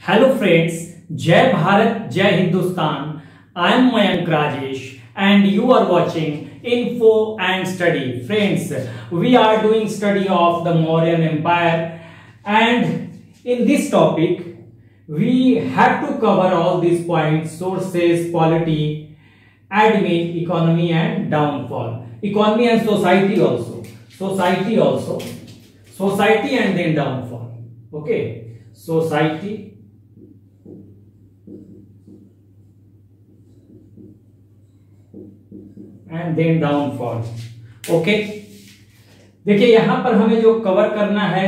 Hello friends, जय भारत, जय Hindustan. I am Mayank Rajesh and you are watching Info and Study. Friends, we are doing study of the Mauryan Empire, and in this topic we have to cover all these points: sources, polity, admin, economy and downfall. Economy and society also. Society and then downfall. Okay, society and then downfall. Okay, देखिए यहां पर हमें जो cover करना है,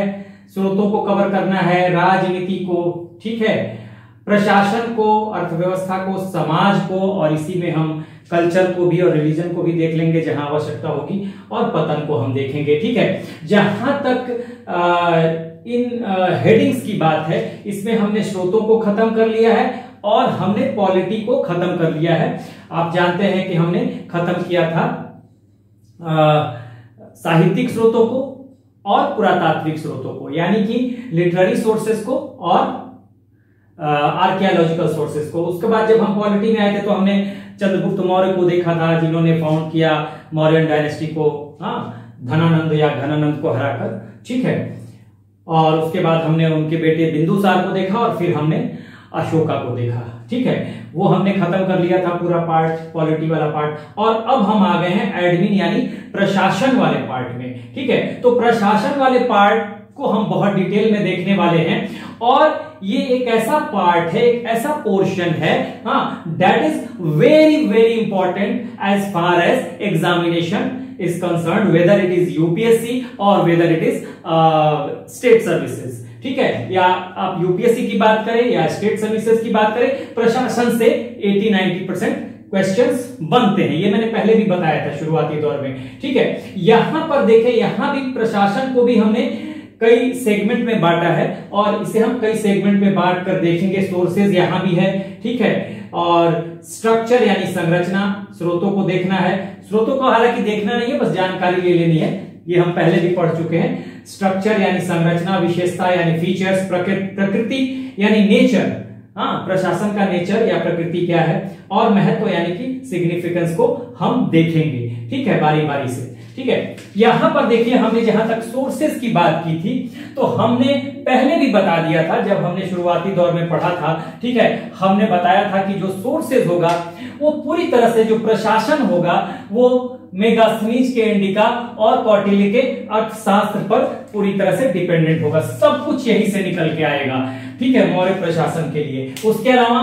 स्रोतों को cover करना है, राजनीति को, ठीक है, प्रशासन को, अर्थव्यवस्था को, समाज को, और इसी में हम कल्चर को भी और रिलीजन को भी देख लेंगे जहां आवश्यकता होगी, और पतन को हम देखेंगे। ठीक है, जहां तक इन हेडिंग्स की बात है, इसमें हमने स्रोतों को खत्म कर लिया है और हमने पॉलिटी को खत्म कर लिया है। आप जानते हैं कि हमने खत्म किया था साहित्यिक स्रोतों को और पुरातात्विक स्रोतों को, यानी कि लिटरेरी सोर्सेस को और आर्कियोलॉजिकल सोर्सेस को। उसके बाद जब हम पॉलिटी में आए थे तो हमने चंद्रगुप्त मौर्य को देखा था, जिन्होंने फाउंड किया मौर्यन डायनेस्टी को, धनानंद या घनानंद को हराकर। ठीक है, और उसके बाद हमने उनके बेटे बिंदुसार को देखा और फिर हमने अशोका को देखा। ठीक है, वो हमने खत्म कर लिया था पूरा पार्ट, पॉलिटी वाला पार्ट, और अब हम आ गए हैं एडमिन यानी प्रशासन वाले पार्ट में। ठीक है, तो प्रशासन वाले पार्ट को हम बहुत डिटेल में देखने वाले हैं, और ये एक ऐसा पार्ट है, एक ऐसा पोर्शन है, that is very very important as far as examination is concerned, whether it is UPSC or whether it is state services। ठीक है, या आप यूपीएससी की बात करें या स्टेट सर्विसेज की बात करें, प्रशासन से 80-90% क्वेश्चंस बनते हैं। ये मैंने पहले भी बताया था शुरुआती दौर में। ठीक है, यहां पर देखें, यहां भी प्रशासन को भी हमने कई सेगमेंट में बांटा है, और इसे हम कई सेगमेंट में बांट कर देखेंगे। सोर्सेज यहां भी है, ठीक है, और स्ट्रक्चर यानी संरचना, स्रोतों को देखना है। स्रोतों को हालांकि देखना नहीं है, बस जानकारी ले लेनी है, ये हम पहले भी पढ़ चुके हैं। स्ट्रक्चर यानी संरचना, विशेषता यानी फीचर्स, प्रकृति यानी नेचर, प्रशासन का नेचर या प्रकृति क्या है, और महत्व यानी कि सिग्निफिकेंस को हम देखेंगे। ठीक है, बारी बारी से। ठीक है, यहां पर देखिए, हमने जहां तक सोर्सेस की बात की थी तो हमने पहले भी बता दिया था जब हमने शुरुआती दौर में पढ़ा था। ठीक है, हमने बताया था कि जो सोर्सेस होगा वो पूरी तरह से, जो प्रशासन होगा वो मेगास्थनीज के इंडिका और कौटिल्य के अर्थशास्त्र पर पूरी तरह से डिपेंडेंट होगा। सब कुछ यहीं से निकल के आएगा। ठीक है, मौर्य प्रशासन के लिए। उसके अलावा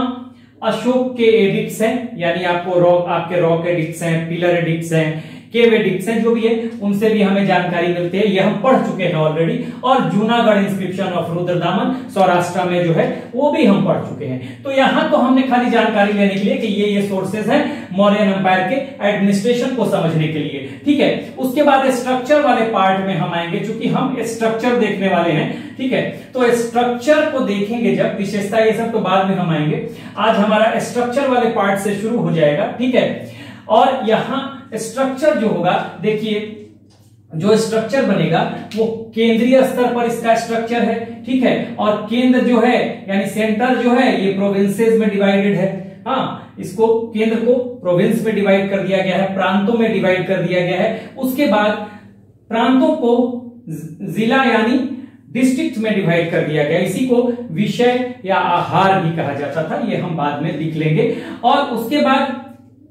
अशोक के एडिक्ट्स हैं, यानी आपके रॉक एडिक्ट्स हैं, पिलर एडिक्ट्स हैं, केव एडिक्ट्स हैं, जो भी है उनसे भी हमें जानकारी मिलती है, ये हम पढ़ चुके हैं ऑलरेडी। और जूनागढ़ इंस्क्रिप्शन ऑफ रुद्रदामन सौराष्ट्र में जो है वो भी हम पढ़ चुके हैं। तो यहां तो हमने खाली जानकारी लेने के लिए कि ये सोर्सेज हैं मौर्यन एम्पायर के एडमिनिस्ट्रेशन को समझने के लिए। ठीक है, उसके बाद स्ट्रक्चर वाले पार्ट में हम आएंगे, चूंकि हम स्ट्रक्चर देखने वाले हैं। ठीक है, तो स्ट्रक्चर को देखेंगे जब, विशेषता ये सब तो बाद में हम आएंगे। आज हमारा स्ट्रक्चर वाले पार्ट से शुरू हो जाएगा। ठीक है, और यहां स्ट्रक्चर जो होगा, देखिए जो स्ट्रक्चर बनेगा वो केंद्रीय स्तर पर इसका स्ट्रक्चर है। ठीक है, और केंद्र जो है यानी सेंटर जो है ये प्रोविंसेस में डिवाइडेड है। इसको, केंद्र को प्रोविंस में डिवाइड कर दिया गया है, प्रांतों में डिवाइड कर दिया गया है। उसके बाद प्रांतों को जिला यानी डिस्ट्रिक्ट में डिवाइड कर दिया गया। इसी को विषय या आहार भी कहा जाता था, ये हम बाद में लिख लेंगे। और उसके बाद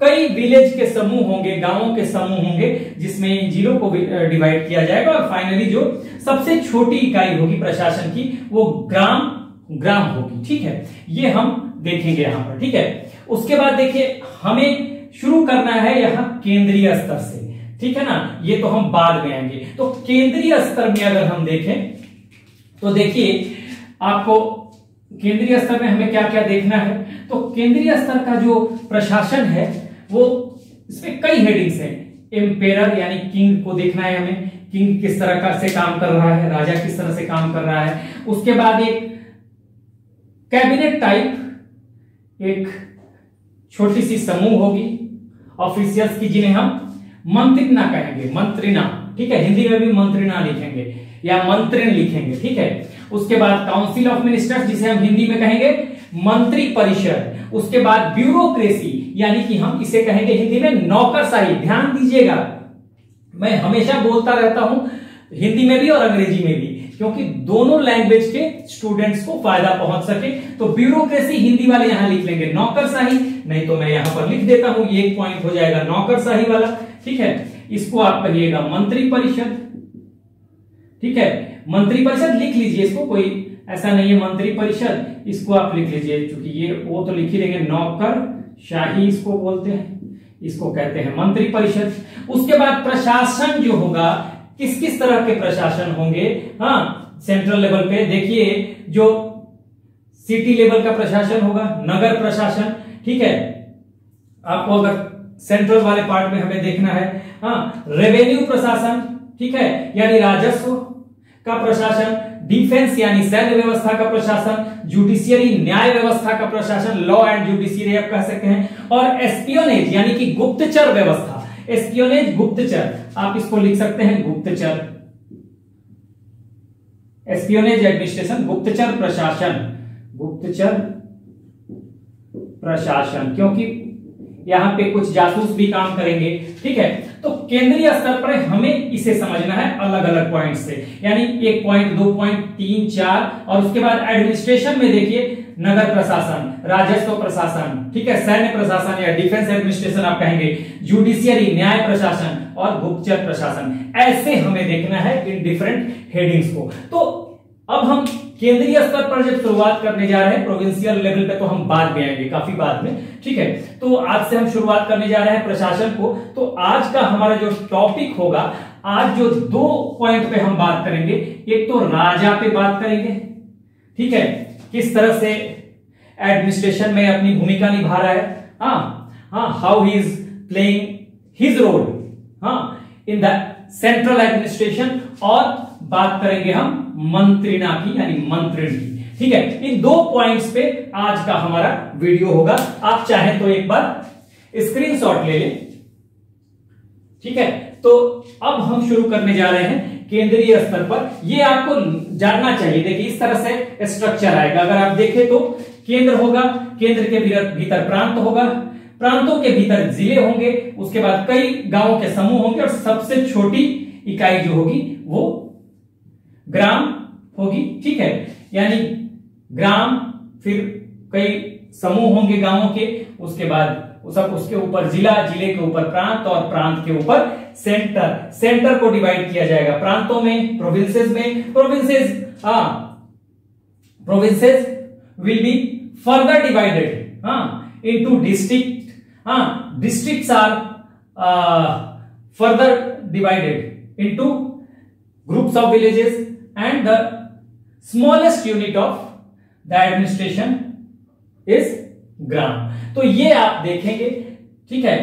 कई विलेज के समूह होंगे, गांवों के समूह होंगे, जिसमें जिलों को डिवाइड किया जाएगा। और फाइनली जो सबसे छोटी इकाई होगी प्रशासन की वो ग्राम होगी। ठीक है, ये हम देखेंगे यहां पर। ठीक है, उसके बाद देखिए हमें शुरू करना है यहां केंद्रीय स्तर से। ठीक है ना, ये तो हम बाद में आएंगे। तो केंद्रीय स्तर में अगर हम देखें तो देखिए आपको केंद्रीय स्तर में हमें क्या क्या देखना है। तो केंद्रीय स्तर का जो प्रशासन है वो, इसमें कई हेडिंग्स हैं। एम्पेरर यानी किंग को देखना है हमें, किंग किस तरह का से काम कर रहा है, राजा किस तरह से काम कर रहा है। उसके बाद एक कैबिनेट टाइप, एक छोटी सी समूह होगी ऑफिशियल्स की, जिन्हें हम मंत्रिना कहेंगे, मंत्रिना। ठीक है, हिंदी में भी मंत्रिना लिखेंगे या मंत्रिण लिखेंगे। ठीक है, उसके बाद काउंसिल ऑफ मिनिस्टर्स जिसे हम हिंदी में कहेंगे मंत्री परिषद, उसके बाद ब्यूरोक्रेसी यानी कि हम इसे कहेंगे हिंदी में नौकरशाही। ध्यान दीजिएगा, मैं हमेशा बोलता रहता हूं हिंदी में भी और अंग्रेजी में भी, क्योंकि दोनों लैंग्वेज के स्टूडेंट्स को फायदा पहुंच सके। तो ब्यूरोक्रेसी हिंदी वाले यहां लिख लेंगे नौकरशाही, नहीं तो मैं यहां पर लिख देता हूं, ये एक पॉइंट हो जाएगा नौकरशाही वाला। ठीक है, इसको आप कहिएगा मंत्री परिषद। ठीक है, मंत्री परिषद लिख लीजिए, इसको कोई ऐसा नहीं है मंत्री परिषद, इसको आप लिख लीजिए, क्योंकि ये वो तो लिख ही देंगे, नौकरशाही इसको बोलते हैं, इसको कहते हैं मंत्री परिषद। उसके बाद प्रशासन जो होगा, किस किस तरह के प्रशासन होंगे, हाँ सेंट्रल लेवल पे देखिए, जो सिटी लेवल का प्रशासन होगा, नगर प्रशासन। ठीक है, आपको अगर सेंट्रल वाले पार्ट में हमें देखना है, हाँ रेवेन्यू प्रशासन, ठीक है, यानी राजस्व का प्रशासन, डिफेंस यानी सैन्य व्यवस्था का प्रशासन, जुडिशियरी न्याय व्यवस्था का प्रशासन, लॉ एंड जुडिशियरी आप कह सकते हैं, और एस्पियोनेज यानी कि गुप्तचर व्यवस्था, एस्पियोनेज गुप्तचर, आप इसको लिख सकते हैं गुप्तचर, एस्पियोनेज एडमिनिस्ट्रेशन, गुप्तचर प्रशासन, गुप्तचर प्रशासन, क्योंकि यहां पे कुछ जासूस भी काम करेंगे। ठीक है, तो केंद्रीय स्तर पर हमें इसे समझना है अलग अलग पॉइंट से, यानी 1 पॉइंट, 2 पॉइंट, 3, 4, और उसके बाद एडमिनिस्ट्रेशन में देखिए नगर प्रशासन, राजस्व प्रशासन, ठीक है, सैन्य प्रशासन या डिफेंस एडमिनिस्ट्रेशन आप कहेंगे, जुडिशियरी न्याय प्रशासन और गुप्तचर प्रशासन। ऐसे हमें देखना है इन डिफरेंट हेडिंग्स को। तो अब हम केंद्रीय स्तर पर जब शुरुआत करने जा रहे हैं, प्रोविंशियल लेवल पे तो हम बाद में आएंगे, काफी बाद में। ठीक है, तो आज से हम शुरुआत करने जा रहे हैं प्रशासन को। तो आज का हमारा जो टॉपिक होगा, आज जो 2 पॉइंट पे हम बात करेंगे, एक तो राजा पे बात करेंगे, ठीक है, किस तरह से एडमिनिस्ट्रेशन में अपनी भूमिका निभा रहा है, how he is playing his role in the central administration, और बात करेंगे हम मंत्रिणा की यानी मंत्रिण की। ठीक है, इन 2 पॉइंट्स पे आज का हमारा वीडियो होगा। आप चाहें तो एक बार स्क्रीनशॉट ले लें। ठीक है, तो अब हम शुरू करने जा रहे हैं केंद्रीय स्तर पर। ये आपको जानना चाहिए, देखिए इस तरह से स्ट्रक्चर आएगा। अगर आप देखें तो केंद्र होगा, केंद्र के भीतर प्रांत होगा, प्रांतों के भीतर जिले होंगे, उसके बाद कई गांवों के समूह होंगे, और सबसे छोटी इकाई जो होगी वो ग्राम होगी। ठीक है, यानी ग्राम, फिर कई समूह होंगे गांवों के, उसके बाद उसके ऊपर जिला, जिले के ऊपर प्रांत, और प्रांत के ऊपर सेंटर। सेंटर को डिवाइड किया जाएगा प्रांतों में, प्रोविंसेस में। Provinces will be further divided into district. Districts are further divided into groups of villages, and the smallest unit of the administration is gram. तो ये आप देखेंगे। ठीक है,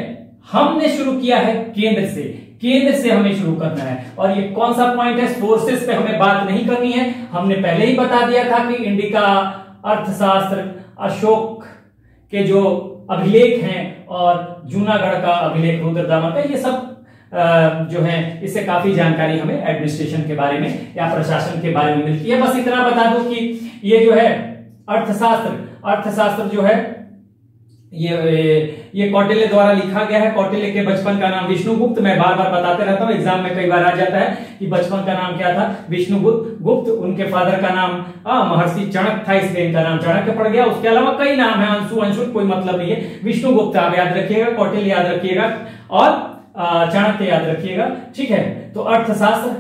हमने शुरू किया है केंद्र से, केंद्र से हमें शुरू करना है। और ये कौन सा पॉइंट है, सोर्सेस पे हमें बात नहीं करनी है। हमने पहले ही बता दिया था कि इंडिका, अर्थशास्त्र, अशोक के जो अभिलेख हैं, और जूनागढ़ का अभिलेख रुद्रदामन का, ये सब जो है इससे काफी जानकारी हमें एडमिनिस्ट्रेशन के बारे में या प्रशासन के बारे में मिलती है। बस इतना बता दूं कि ये जो है अर्थशास्त्र जो है ये कौटिल्य द्वारा लिखा गया है। कौटिल्य के बचपन का नाम विष्णुगुप्त, मैं बार बार बताते रहता हूं, एग्जाम में कई बार आ जाता है कि बचपन का नाम क्या था, विष्णुगुप्त। उनके फादर का नाम महर्षि चाणक्य था, इसलिए इनका नाम चाणक्य पड़ गया। उसके अलावा कई नाम है, अंशु कोई मतलब नहीं है। विष्णुगुप्त आप याद रखिएगा, कौटिल्य याद रखिएगा, और चाणक्य याद रखिएगा। ठीक है, तो अर्थशास्त्र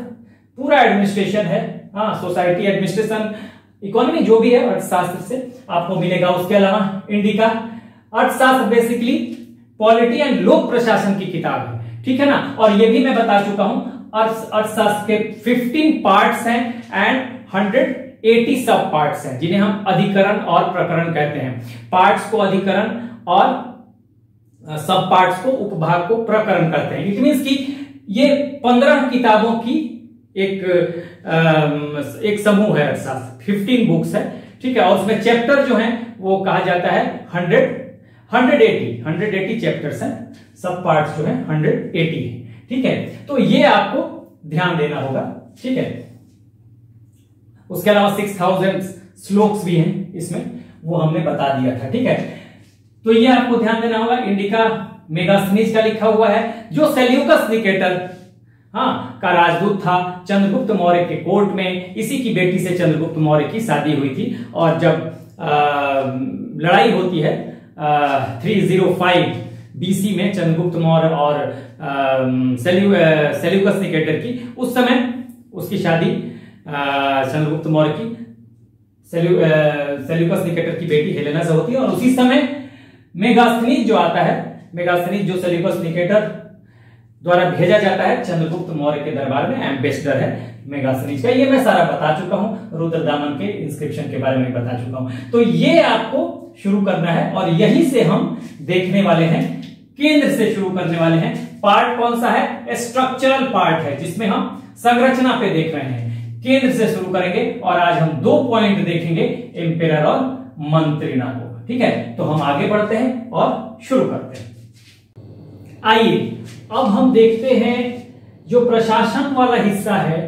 पूरा एडमिनिस्ट्रेशन है, सोसाइटी एडमिनिस्ट्रेशन, इकोनॉमी जो भी है अर्थशास्त्र से आपको मिलेगा। उसके अलावा इंडिका, अर्थशास्त्र बेसिकली पॉलिटी एंड लोक प्रशासन की किताब है। ठीक है ना, और ये भी मैं बता चुका हूं, अर्थशास्त्र के 15 पार्ट्स हैं एंड 180 सब पार्ट्स हैं, जिन्हें हम अधिकरण और प्रकरण कहते हैं। पार्ट्स को अधिकरण और सब पार्ट्स को, उपभाग को प्रकरण करते हैं। इट मींस कि ये 15 किताबों की एक समूह है अर्थशास्त्र, 15 बुक्स है। ठीक है, और उसमें चैप्टर जो हैं वो कहा जाता है 180 चैप्टर्स हैं, सब पार्ट्स जो हैं 180 है। ठीक है, तो ये आपको ध्यान देना होगा। ठीक है, उसके अलावा 6000 श्लोक्स भी हैं इसमें, वो हमने बता दिया था। ठीक है, तो ये आपको ध्यान देना होगा। इंडिका मेगास्थनीज का लिखा हुआ है, जो सेल्यूकस निकेटर का राजदूत था चंद्रगुप्त मौर्य के कोर्ट में। इसी की बेटी से चंद्रगुप्त मौर्य की शादी हुई थी, और जब लड़ाई होती है 305 बीसी में चंद्रगुप्त मौर्य और सेल्यूकस निकेटर की, उस समय उसकी शादी चंद्रगुप्त मौर्य की सेल्यूकस निकेटर की बेटी हेलेना से होती है। और उसी समय मेगास्थनीज जो आता है, मेगास्थनीज जो सेल्यूकस निकेटर द्वारा भेजा जाता है चंद्रगुप्त मौर्य के दरबार में, एम्बेसडर है मेगास्थनीज का। ये मैं सारा बता चुका हूं, रुद्रदामन के इंस्क्रिप्शन के बारे में बता चुका हूं। तो ये आपको शुरू करना है, और यहीं से हम देखने वाले हैं, केंद्र से शुरू करने वाले हैं। पार्ट कौन सा है? स्ट्रक्चरल पार्ट है, जिसमें हम संरचना पे देख रहे हैं। केंद्र से शुरू करेंगे, और आज हम 2 पॉइंट देखेंगे, एम्पेरर और मंत्रिणा को। ठीक है, तो हम आगे बढ़ते हैं और शुरू करते हैं। आइए अब हम देखते हैं जो प्रशासन वाला हिस्सा है,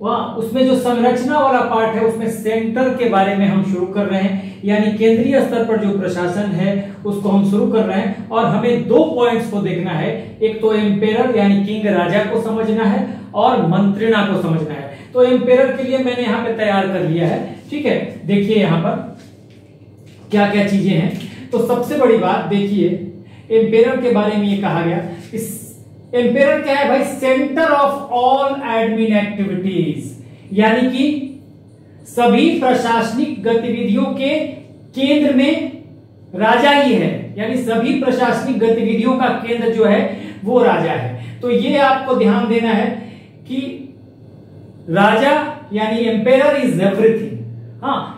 वह उसमें जो संरचना वाला पार्ट है, उसमें सेंटर के बारे में हम शुरू कर रहे हैं। यानी केंद्रीय स्तर पर जो प्रशासन है उसको हम शुरू कर रहे हैं, और हमें 2 पॉइंट्स को देखना है। एक तो एम्पेरर यानी किंग, राजा को समझना है, और मंत्रिणा को समझना है। तो एम्पेरर के लिए मैंने यहां पे तैयार कर लिया है। ठीक है, देखिए यहां पर क्या क्या चीजें हैं। तो सबसे बड़ी बात देखिए, एम्पेरर के बारे में ये कहा गया, इस एम्पेरर क्या है भाई? Centre of all admin activities, यानी कि सभी प्रशासनिक गतिविधियों के केंद्र में राजा ही है। यानी सभी प्रशासनिक गतिविधियों का केंद्र जो है वो राजा है। तो ये आपको ध्यान देना है कि राजा यानी emperor is everything.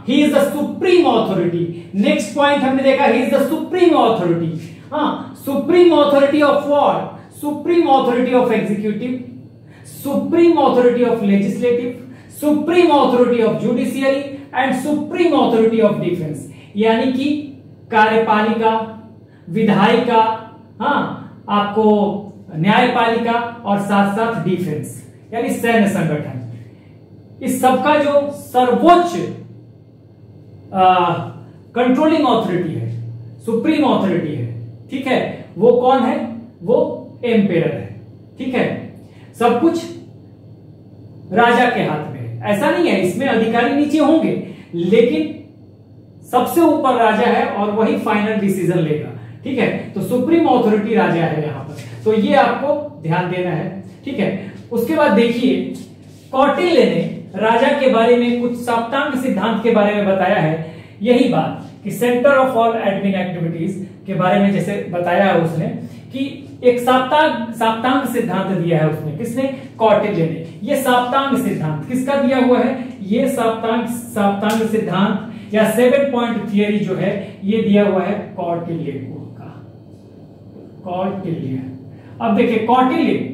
He is the supreme authority. Next point हमने देखा, he is the supreme authority. Supreme authority of war, supreme authority of executive, supreme authority of legislative, supreme authority of judiciary and supreme authority of defence. यानी कि कार्यपालिका, विधायिका, आपको न्यायपालिका, और साथ साथ डिफेंस यानी सैन्य संगठन। इस सबका जो सर्वोच्च कंट्रोलिंग ऑथोरिटी है, सुप्रीम ऑथोरिटी है, ठीक है, वो कौन है? वो एम्पेरर है। ठीक है, सब कुछ राजा के हाथ में है। ऐसा नहीं है, इसमें अधिकारी नीचे होंगे, लेकिन सबसे ऊपर राजा है और वही फाइनल डिसीजन लेगा। ठीक है, तो सुप्रीम ऑथोरिटी राजा है यहां पर, तो ये आपको ध्यान देना है। ठीक है, उसके बाद देखिए, कौटिल्य ने राजा के बारे में कुछ साप्तांग सिद्धांत के बारे में बताया है। यही बात कि centre of all admin activities के बारे में जैसे बताया है उसने, कि एक साप्तांग सिद्धांत दिया है उसने। किसने? कौटिल्य ने। ये साप्तांग सिद्धांत किसका दिया हुआ है? ये साप्तांग सिद्धांत या 7 पॉइंट थियरी जो है ये दिया हुआ है कौटिल्य को का। कौटिल्य, अब देखिए कौटिल्य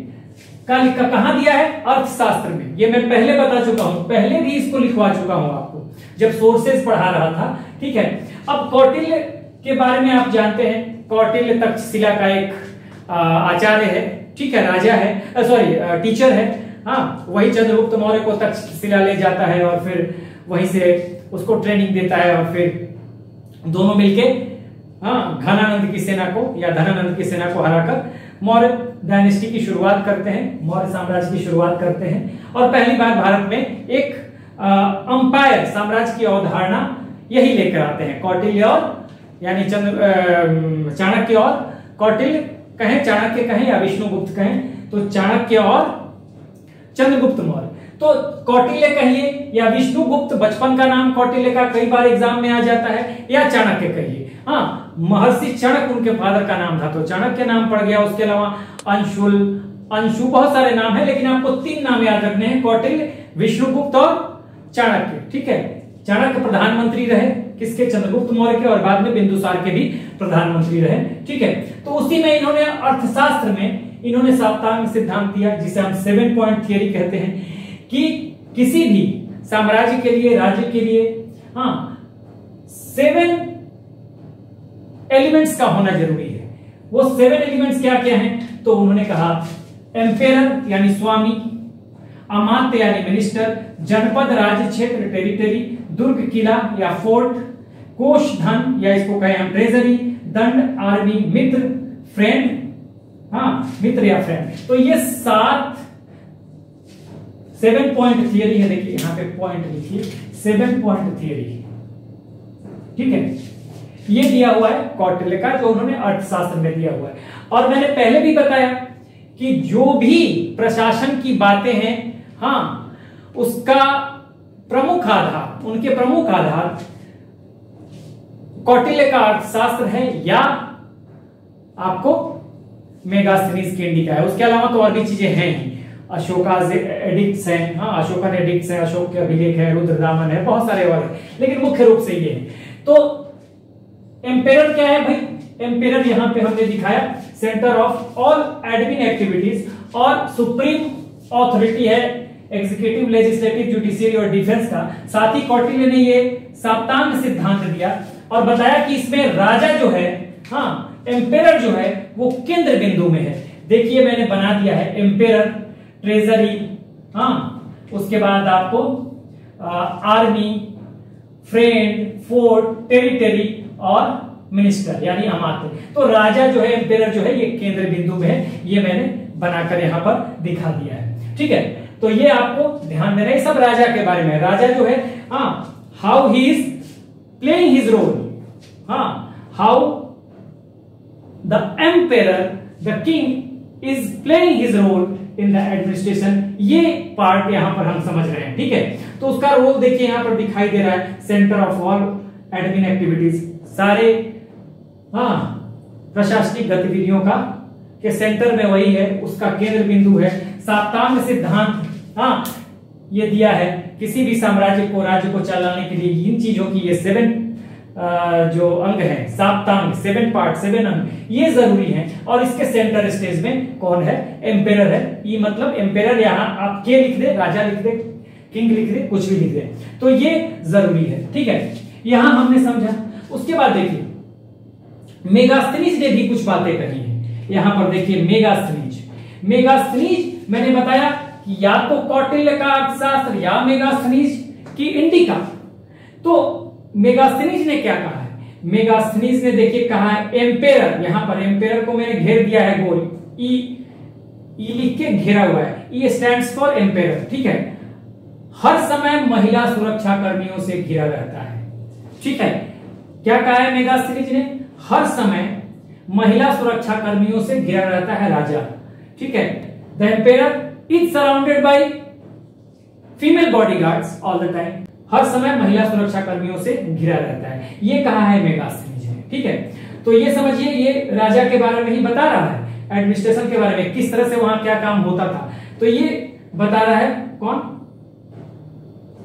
का कहां दिया है? अर्थशास्त्र में। ये मैं पहले बता चुका हूं, पहले भी इसको लिखवा चुका हूं आपको जब सोर्सेज पढ़ा रहा था। ठीक है, अब कौटिल्य के बारे में आप जानते हैं, कौटिल्य तक्षशिला का एक आचार्य है। ठीक है, राजा है, सॉरी टीचर है। वही चंद्रगुप्त मौर्य को तक्षशिला ले जाता है और फिर वहीं से उसको ट्रेनिंग देता है, और फिर दोनों मिलके घनानंद की सेना को या धनानंद की सेना को हराकर मौर्य डायनेस्टी की शुरुआत करते हैं, मौर्य साम्राज्य की शुरुआत करते हैं। और पहली बार भारत में एक अंपायर साम्राज्य की अवधारणा यही लेकर आते हैं कौटिल्य, और यानी चाणक्य और कौटिल्य कहें, चाणक्य कहें या विष्णुगुप्त कहें, तो चाणक्य और चंद्रगुप्त मौर्य। तो कौटिल्य कहिए या विष्णुगुप्त, बचपन का नाम कौटिल्य का कई बार एग्जाम में आ जाता है, या चाणक्य कहिए। महर्षि चाणक्य उनके फादर का नाम था, तो चाणक्य नाम पड़ गया। उसके अलावा अंशु, बहुत सारे नाम है, लेकिन आपको 3 नाम याद रखने हैं, कौटिल्य, विष्णुगुप्त और चाणक्य। ठीक है, चाणक्य प्रधानमंत्री रहे किसके? चंद्रगुप्त मौर्य के, और बाद में बिंदुसार के भी प्रधानमंत्री रहे। ठीक है, तो उसी में इन्होंने अर्थशास्त्र में इन्होंने साप्तांग सिद्धांत दिया, जिसे हम 7 पॉइंट थियरी कहते हैं, कि किसी भी साम्राज्य के लिए, राज्य के लिए 7 एलिमेंट्स का होना जरूरी है। वो 7 एलिमेंट्स क्या क्या हैं? तो उन्होंने कहा एम्पेरर यानी स्वामी, अमात्य यानी मिनिस्टर, जनपद, राज्य, क्षेत्र, टेरिटरी, दुर्ग, किला या फोर्ट, कोष, धन या इसको कहें हम ट्रेजरी, दंड, आर्मी, मित्र, फ्रेंड, हाँ मित्र या फ्रेंड। तो ये 7 पॉइंट थियरी है। देखिए यहां पे पॉइंट लिखिए, 7 पॉइंट थियरी, ठीक है। ये दिया हुआ है कौटिल्य का, जो उन्होंने अर्थशास्त्र में दिया हुआ है। और मैंने पहले भी बताया कि जो भी प्रशासन की बातें हैं, हाँ, उसका प्रमुख आधार, उनके प्रमुख आधार कौटिल्य का अर्थशास्त्र है या आपको मेगास्थनीज के इंडिका है। उसके अलावा तो और भी चीजें हैं ही, अशोका एडिक्ट्स हैं, हाँ अशोकन एडिक्ट्स है, अशोक के अभिलेख है, रुद्रदामन है, बहुत सारे और हैं, लेकिन मुख्य रूप से ये है। तो एम्पेरर क्या है भाई? एम्पेरर यहां पे हमने दिखाया centre of all admin activities और सुप्रीम ऑथोरिटी है एग्जीक्यूटिव, लेजिस्लेटिव, जुडिशियरी और डिफेंस का। साथ ही कौटिल्य ने ये साप्तांग सिद्धांत दिया और बताया कि इसमें राजा जो है, हाँ एम्पेरर जो है वो केंद्र बिंदु में है। देखिए मैंने बना दिया है एम्पेरर, ट्रेजरी, हाँ उसके बाद आपको आर्मी, फ्रेंड, फोर्ट, टेरिटरी और मिनिस्टर यानी अमात्य। तो राजा जो है, एम्पेरर जो है, ये केंद्र बिंदु में है। ये मैंने बनाकर यहां पर दिखा दिया है, ठीक है। तो ये आपको ध्यान देना है, सब राजा के बारे में। राजा जो है, हाँ, how he is playing his role, हाँ, how the emperor, the king is playing his role in the administration. ये पार्ट यहां पर हम समझ रहे हैं, ठीक है। तो उसका रोल देखिए यहां पर दिखाई दे रहा है, centre of all admin activities, सारे हाँ प्रशासनिक गतिविधियों का के सेंटर में वही है, उसका केंद्र बिंदु है। साप्तांग सिद्धांत, हाँ ये दिया है किसी भी साम्राज्य को, राज्य को चलाने के लिए इन चीजों की ये 7 जो अंग है, साप्तांग, 7 पार्ट, 7 अंग, ये जरूरी है। और इसके सेंटर स्टेज में कौन है? एम्पेरर है। ये मतलब एम्पेरर, यहां आप के लिख दे, राजा लिख दे, किंग लिख दे, कुछ भी लिख दे, तो ये जरूरी है, ठीक है। यहां हमने समझा। उसके बाद देखिए मेगास्थनीज ने भी कुछ बातें कही हैं। यहां पर देखिए मेगास्थनीज, मेगास्थनीज मैंने बताया कि या तो कौटिल्य का अर्थशास्त्र या मेगास्थनीज की इंडिका। तो मेगास्थनीज ने क्या कहा है? मेगास्थनीज ने देखिए कहा है एम्पेरर, यहां पर एम्पेरर को मैंने घेर दिया है गोल, ई लिख के घेरा हुआ है, ई स्टैंड्स फॉर एम्पेरर, ठीक है। हर समय महिला सुरक्षा कर्मियों से घिरा रहता है, ठीक है। क्या कहा है मेगास्थनीज ने? हर समय महिला सुरक्षा कर्मियों से घिरा रहता है राजा, ठीक है। The emperor is surrounded by female bodyguards all the time. हर समय महिला सुरक्षा कर्मियों से घिरा रहता है, ये कहा है मेगास्थनीज ने, ठीक है। तो ये समझिए, ये राजा के बारे में ही बता रहा है, एडमिनिस्ट्रेशन के बारे में, किस तरह से वहां क्या काम होता था। तो ये बता रहा है कौन?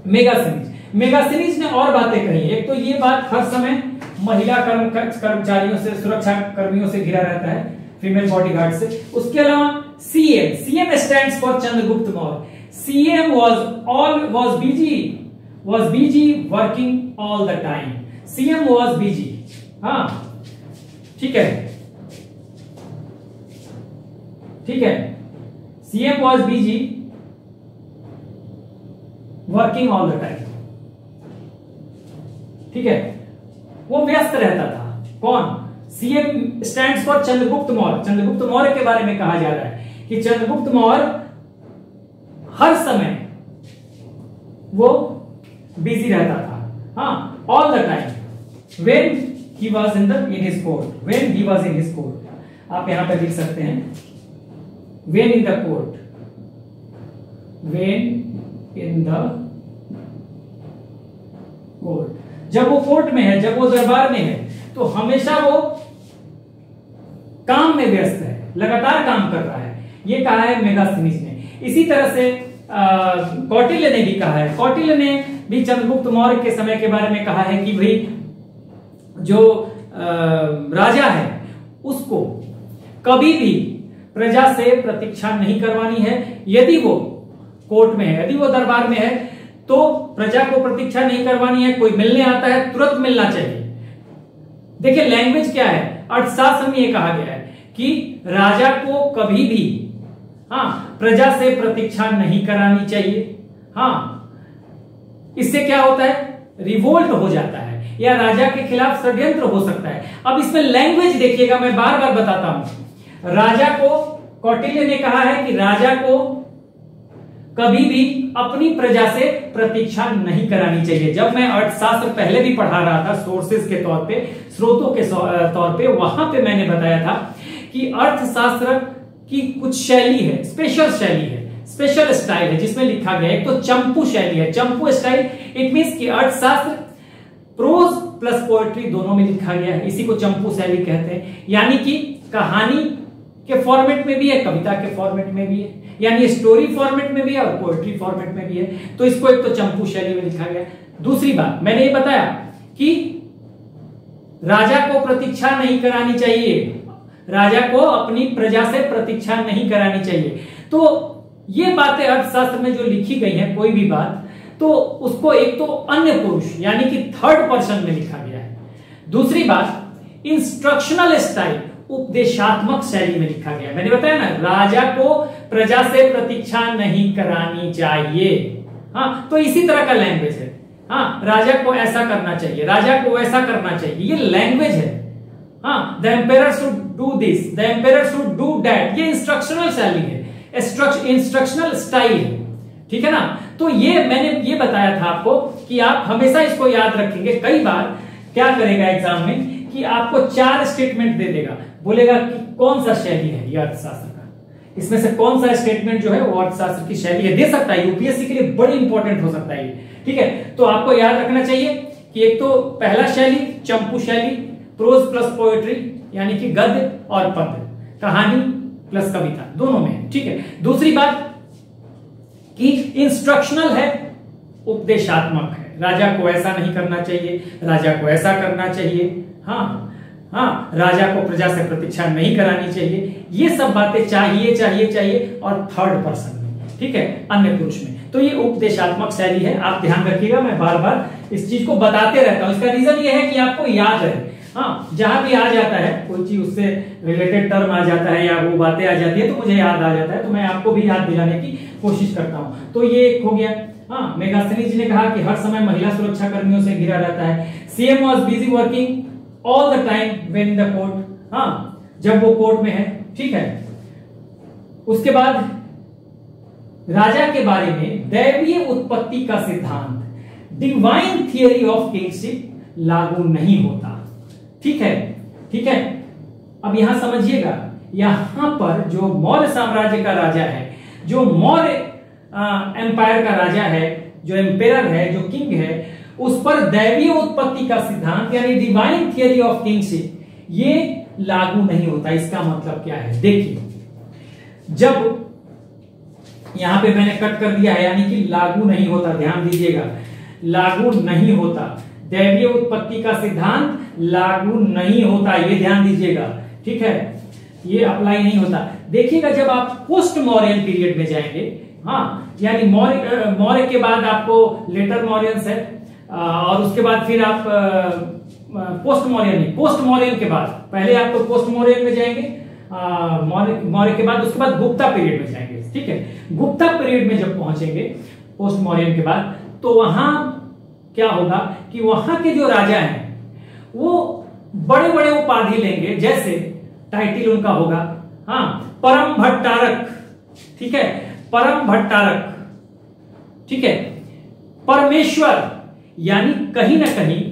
मेगास्थनीज। मेगास्थनीज ने और बातें कही। एक तो ये बात, हर समय महिला कर्मचारियों से, सुरक्षा कर्मियों से घिरा रहता है, फीमेल बॉडीगार्ड से। उसके अलावा CM, CM stands for Chandragupta Maurya. CM was busy working all the time. CM was busy, हाँ ठीक है, ठीक है। CM was busy working all the time, ठीक है, वो व्यस्त रहता था। कौन? CM stands for Chandragupta Maurya. Chandragupta Maurya के बारे में कहा जा रहा है कि चंद्रगुप्त मौर्य हर समय वो बिजी रहता था, हाँ, all the time. When he was in his court, when he was in his court, आप यहां पर लिख सकते हैं when in the court, when in the court. जब वो कोर्ट में है, जब वो दरबार में है, तो हमेशा वो काम में व्यस्त है, लगातार काम कर रहा है, ये कहा है मेगास्थनीज ने। इसी तरह से कौटिल्य ने भी कहा है। कौटिल्य ने भी चंद्रगुप्त मौर्य के समय के बारे में कहा है कि भाई जो राजा है उसको कभी भी प्रजा से प्रतीक्षा नहीं करवानी है। यदि वो कोर्ट में है, यदि वो दरबार में है, तो प्रजा को प्रतीक्षा नहीं करवानी है। कोई मिलने आता है, तुरंत मिलना चाहिए। देखिए लैंग्वेज क्या है, अर्थशास्त्र में ये कहा गया है कि राजा को कभी भी हाँ, प्रजा से प्रतीक्षा नहीं करानी चाहिए। हाँ, इससे क्या होता है, रिवोल्ट हो जाता है या राजा के खिलाफ षड्यंत्र हो सकता है। अब इसमें लैंग्वेज देखिएगा, मैं बार बार बताता हूं। राजा को, कौटिल्य ने कहा है कि राजा को कभी भी अपनी प्रजा से प्रतीक्षा नहीं करानी चाहिए। जब मैं अर्थशास्त्र पहले भी पढ़ा रहा था, सोर्सेज के तौर पे, स्रोतों के तौर पे, वहां पे मैंने बताया था कि अर्थशास्त्र की कुछ शैली है, स्पेशल शैली है, स्पेशल स्टाइल है, जिसमें लिखा गया है। तो चंपू शैली है, चंपू स्टाइल। इट मींस कि अर्थशास्त्र प्रोज प्लस पोएट्री दोनों में लिखा गया है, इसी को चंपू शैली कहते हैं। यानी कि कहानी के फॉर्मेट में भी है, कविता के फॉर्मेट में भी है, यानी स्टोरी फॉर्मेट में भी है और पोएट्री फॉर्मेट में भी है। तो इसको एक तो चंपू शैली में लिखा गया। दूसरी बात मैंने ये बताया कि राजा को प्रतीक्षा नहीं करानी चाहिए, राजा को अपनी प्रजा से प्रतीक्षा नहीं करानी चाहिए। तो ये बातें अर्थशास्त्र में जो लिखी गई हैं, कोई भी बात, तो उसको एक तो अन्य पुरुष यानी कि थर्ड पर्सन में लिखा गया है। दूसरी बात इंस्ट्रक्शनल स्टाइल, उपदेशात्मक शैली में लिखा गया। मैंने बताया ना, राजा को प्रजा से प्रतीक्षा नहीं करानी चाहिए। हाँ, तो इसी तरह का लैंग्वेज है। हाँ, राजा को ऐसा करना चाहिए, राजा को वैसा करना चाहिए, ये लैंग्वेज है। हाँ, the emperor should do this, the emperor should do that, ये इंस्ट्रक्शनल शैली है, इंस्ट्रक्शनल स्टाइल है। ठीक है ना। तो ये मैंने ये बताया था आपको कि आप हमेशा इसको याद रखेंगे। कई बार क्या करेगा एग्जाम में कि आपको 4 स्टेटमेंट दे देगा, बोलेगा कि कौन सा शैली है ये अर्थशास्त्र का, इसमें से कौन सा स्टेटमेंट जो है वो अर्थशास्त्र की शैली है। दे सकता है, यूपीएससी के लिए बड़ी इंपॉर्टेंट हो सकता है ये। ठीक है, तो आपको याद रखना चाहिए कि एक तो पहला शैली चंपू शैली, प्रोज प्लस पोएट्री यानी कि गद्य और पद्य, कहानी प्लस कविता दोनों में। ठीक है। दूसरी बात कि इंस्ट्रक्शनल है, उपदेशात्मक है, राजा को ऐसा नहीं करना चाहिए, राजा को ऐसा करना चाहिए। हाँ हाँ, राजा को प्रजा से प्रतीक्षा नहीं करानी चाहिए, ये सब बातें चाहिए चाहिए चाहिए, और थर्ड पर्सन में। ठीक है, अन्य पुरुष में। तो ये उपदेशात्मक शैली है, आप ध्यान रखिएगा। मैं बार बार इस चीज को बताते रहता हूं, इसका रीजन ये है कि आपको याद रहे। हाँ, जहां भी आ जाता है कोई चीज, उससे रिलेटेड टर्म आ जाता है या वो बातें आ जाती है, तो मुझे याद आ जाता है, तो मैं आपको भी याद दिलाने की कोशिश करता हूं। तो ये एक हो गया। हाँ, मेघाश्विनी जी ने कहा कि हर समय महिला सुरक्षा कर्मियों से घिरा रहता है। CM was busy working all the time when the court, हाँ, जब वो कोर्ट में है। ठीक है। उसके बाद राजा के बारे में दैवीय उत्पत्ति का सिद्धांत, डिवाइन थियरी ऑफ किंगशिप लागू नहीं होता। ठीक है, ठीक है। अब यहां समझिएगा, यहां पर जो मौर्य साम्राज्य का राजा है, जो मौर्य एम्पायर का राजा है, जो एम्पेरर है, जो किंग है, उस पर दैवीय उत्पत्ति का सिद्धांत यानी डिवाइन थियरी ऑफ किंगशिप ये लागू नहीं होता। इसका मतलब क्या है, देखिए, जब यहां पे मैंने कट कर दिया है, यानी कि लागू नहीं होता, ध्यान दीजिएगा, लागू नहीं होता, दैवीय उत्पत्ति का सिद्धांत लागू नहीं होता, ये ध्यान दीजिएगा। ठीक है, ये अप्लाई नहीं होता। देखिएगा, जब आप पोस्ट मौर्यन पीरियड में जाएंगे, हाँ, यानी मौर्य के बाद आपको लेटर मौर्यंस है, और उसके बाद फिर आप पोस्ट मौर्यन के बाद, पहले आप तो पोस्ट मौर्यन में जाएंगे, मौर्य के बाद, उसके बाद गुप्ता पीरियड में जाएंगे। ठीक है, गुप्ता पीरियड में जब पहुंचेंगे पोस्ट मौर्यन के बाद, तो वहां क्या होगा कि वहां के जो राजा हैं वो बड़े बड़े उपाधि लेंगे, जैसे टाइटल उनका होगा, हाँ, परम भट्टारक। ठीक है, परम भट्टारक। ठीक है, परमेश्वर, यानी कहीं ना कहीं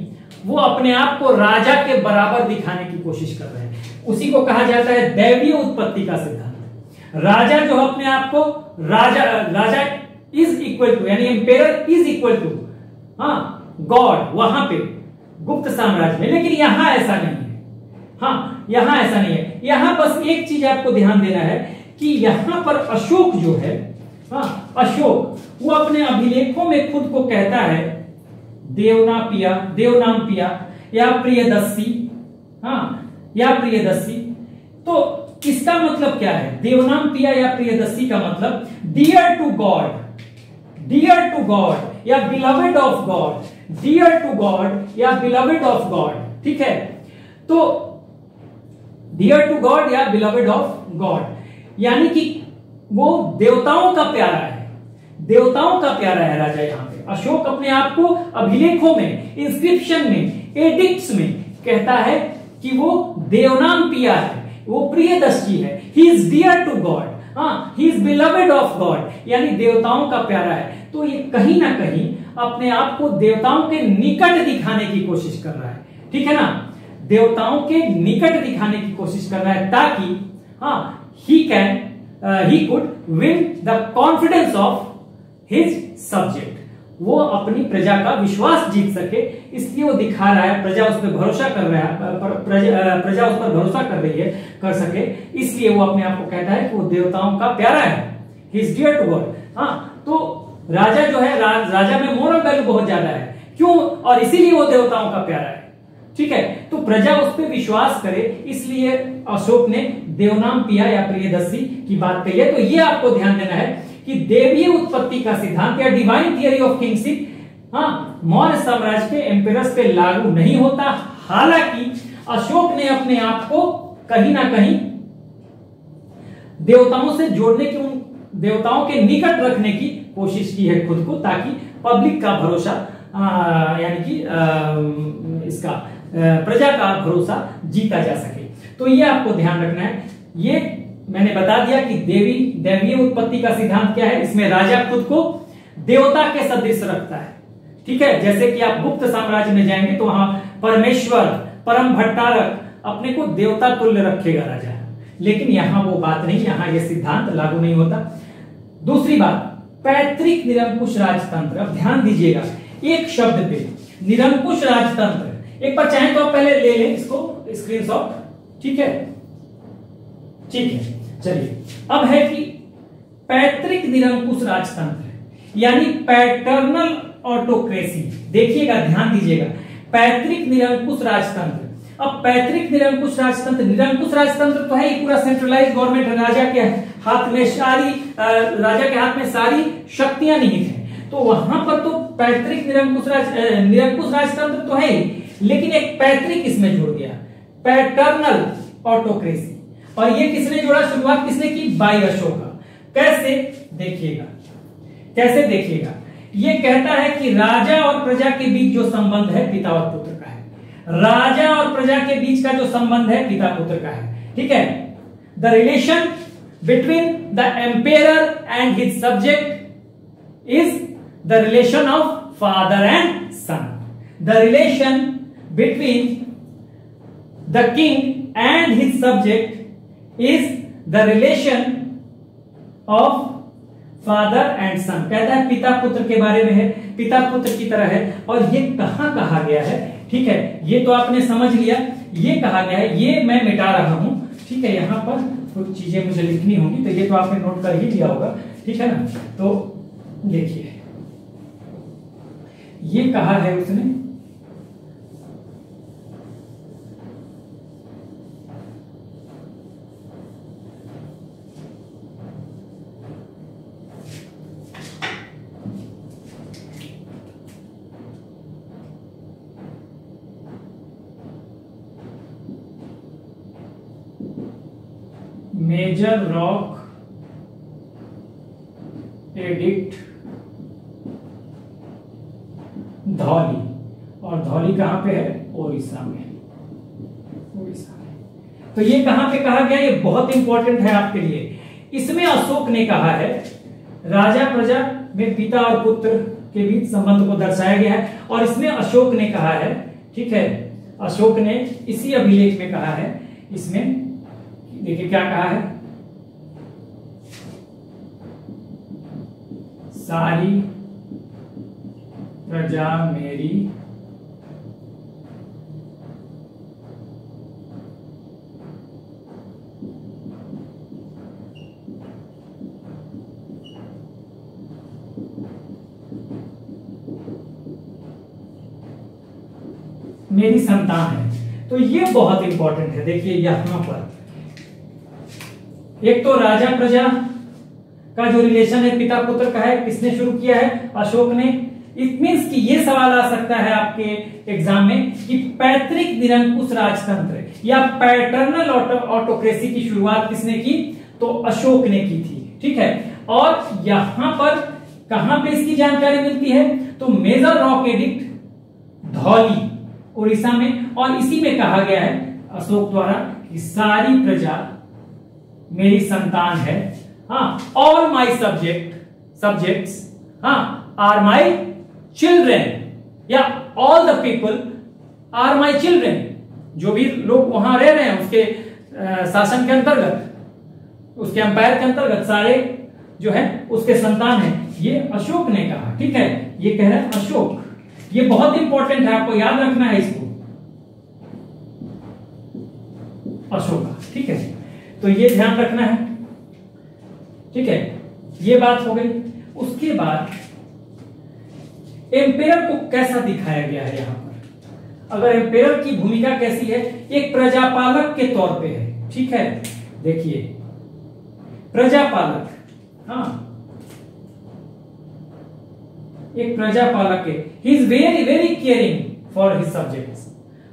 वो अपने आप को राजा के बराबर दिखाने की कोशिश कर रहे हैं। उसी को कहा जाता है दैवीय उत्पत्ति का सिद्धांत। राजा जो अपने आप को राजा इज इक्वल टू, यानी एम्पेरर इज इक्वल टू, हाँ, गॉड, वहां पे गुप्त साम्राज्य में। लेकिन यहां ऐसा नहीं है। हाँ, यहां ऐसा नहीं है। यहां बस एक चीज आपको ध्यान देना है कि यहां पर अशोक जो है, हाँ, अशोक, वो अपने अभिलेखों में खुद को कहता है देवनाम पिया या प्रियदस्सी, हाँ, या प्रियदस्सी। तो इसका मतलब क्या है, देवनाम पिया या प्रियदस्सी का मतलब dear to God, dear to God या beloved of God, dear to God या बिलवेड ऑफ गॉड। ठीक है, तो डियर टू गॉड या बिलवेड ऑफ गॉड, यानी कि वो देवताओं का प्यारा है, देवताओं का प्यारा है राजा। यहां पे अशोक अपने आप को अभिलेखों में, इंस्क्रिप्शन में, एडिक्ट्स में कहता है कि वो देवनाम पिया है, वो प्रियदर्शी है, he is dear to God, he is beloved of God, यानी देवताओं का प्यारा है। तो ये कहीं ना कहीं अपने आप को देवताओं के निकट दिखाने की कोशिश कर रहा है, ठीक है ना, देवताओं के निकट दिखाने की कोशिश कर रहा है, ताकि he could win the confidence of his subject, वो अपनी प्रजा का विश्वास जीत सके, इसलिए वो दिखा रहा है, प्रजा उस पर भरोसा कर रहा है, प्रजा उस पर भरोसा कर रही है, कर सके, इसलिए वो अपने आप को कहता है कि वो देवताओं का प्यारा है, he is dear to God. तो राजा जो है, राजा में मोरल वैल्यू बहुत ज्यादा है, क्यों, और इसीलिए वो देवताओं का प्यारा है, ठीक है। तो प्रजा उस पर विश्वास करे, इसलिए अशोक ने देवनाम पिया या प्रियदर्शी की बात कही है। तो ये आपको ध्यान देना है कि देवीय उत्पत्ति का सिद्धांत या divine theory of kingship Maurya साम्राज्य के एम्पेरर्स पे लागू नहीं होता। हालांकि अशोक ने अपने आप को कहीं ना कहीं देवताओं से जोड़ने की, उन देवताओं के निकट रखने की कोशिश की है खुद को, ताकि पब्लिक का भरोसा यानी कि इसका प्रजा का भरोसा जीता जा सके। तो ये आपको ध्यान रखना है। ये मैंने बता दिया कि देवीय उत्पत्ति का सिद्धांत क्या है। इसमें राजा खुद को देवता के सदृश रखता है, ठीक है। जैसे कि आप गुप्त साम्राज्य में जाएंगे तो वहां परमेश्वर, परम भट्टारक अपने को देवता तुल्य रखेगा राजा, लेकिन यहां वो बात नहीं, यहां ये सिद्धांत लागू नहीं होता। दूसरी बात, पैतृक निरंकुश राजतंत्र। अब ध्यान दीजिएगा एक शब्द पे, निरंकुश राजतंत्र। एक बार चाहें तो आप पहले ले लें इसको स्क्रीनशॉट, ठीक है, ठीक है। चलिए, अब है कि पैतृक निरंकुश राजतंत्र यानी पैटर्नल ऑटोक्रेसी। देखिएगा, ध्यान दीजिएगा, पैतृक निरंकुश राजतंत्र। अब पैतृक निरंकुश राजतंत्र, निरंकुश राजतंत्र तो है ही पूरा सेंट्रलाइज गवर्नमेंट, राजा के हाथ में सारी शक्तियां निहित है। तो वहां पर तो पैतृक निरंकुश राजतंत्र तो है ही, लेकिन एक पैतृक इसमें जोड़ दिया, पैटर्नल ऑटोक्रेसी। और ये किसने जोड़ा, शुरुआत किसने की, बाई अशोका। कैसे देखिएगा, कैसे देखिएगा, ये कहता है कि राजा और प्रजा के बीच जो संबंध है पिता और पुत्र का है। राजा और प्रजा के बीच का जो संबंध है पिता पुत्र का है, ठीक है। The relation between the emperor and his subject is the relation of father and son. The relation between the king and his subject is the relation of father and son. कहता है पिता पुत्र के बारे में है, पिता पुत्र की तरह है। और ये कहां कहा गया है, ठीक है, ये तो आपने समझ लिया, ये कहा गया है, ये मैं मिटा रहा हूं, ठीक है। यहां पर कुछ चीजें मुझे लिखनी होंगी, तो ये तो आपने नोट कर ही लिया होगा, ठीक है ना। तो देखिए, ये कहा है उसने, मेजर रॉक एडिक्ट धौली, और धौली कहां पे है, ओडिशा में, ओडिशा में। तो ये कहां पे कहा गया, ये बहुत इंपॉर्टेंट है आपके लिए। इसमें अशोक ने कहा है राजा प्रजा में पिता और पुत्र के बीच संबंध को दर्शाया गया है, और इसमें अशोक ने कहा है, ठीक है, अशोक ने इसी अभिलेख में कहा है, इसमें देखिए क्या कहा है, सारी प्रजा मेरी मेरी संतान है। तो ये बहुत इंपॉर्टेंट है। देखिए यहां पर एक तो राजा प्रजा का जो रिलेशन है पिता पुत्र का है, किसने शुरू किया है, अशोक ने। इट मींस कि ये सवाल आ सकता है आपके एग्जाम में कि पैतृक निरंकुश राजतंत्र या पैटर्नल ऑटोक्रेसी की शुरुआत किसने की, तो अशोक ने की थी, ठीक है। और यहां पर कहां पे इसकी जानकारी मिलती है, तो major rock edict Dhauli Orissa में, और इसी में कहा गया है अशोक द्वारा कि सारी प्रजा मेरी संतान है। हाँ, all my subjects are my children, या all the people are my children. जो भी लोग वहां रह रहे हैं उसके शासन के अंतर्गत, उसके अंपायर के अंतर्गत सारे जो है उसके संतान है। ये अशोक ने कहा, ठीक है, ये कह रहा है अशोक। ये बहुत इंपॉर्टेंट है, आपको याद रखना है इसको, अशोका, ठीक है। तो ये ध्यान रखना है, ठीक है। ये बात हो गई। उसके बाद एम्पेयर को कैसा दिखाया गया है यहां पर। अगर एम्पेयर की भूमिका कैसी है, एक प्रजापालक के तौर पे है, ठीक है। देखिए प्रजापालक, हाँ, एक प्रजापालक है। He is very very caring for his subjects,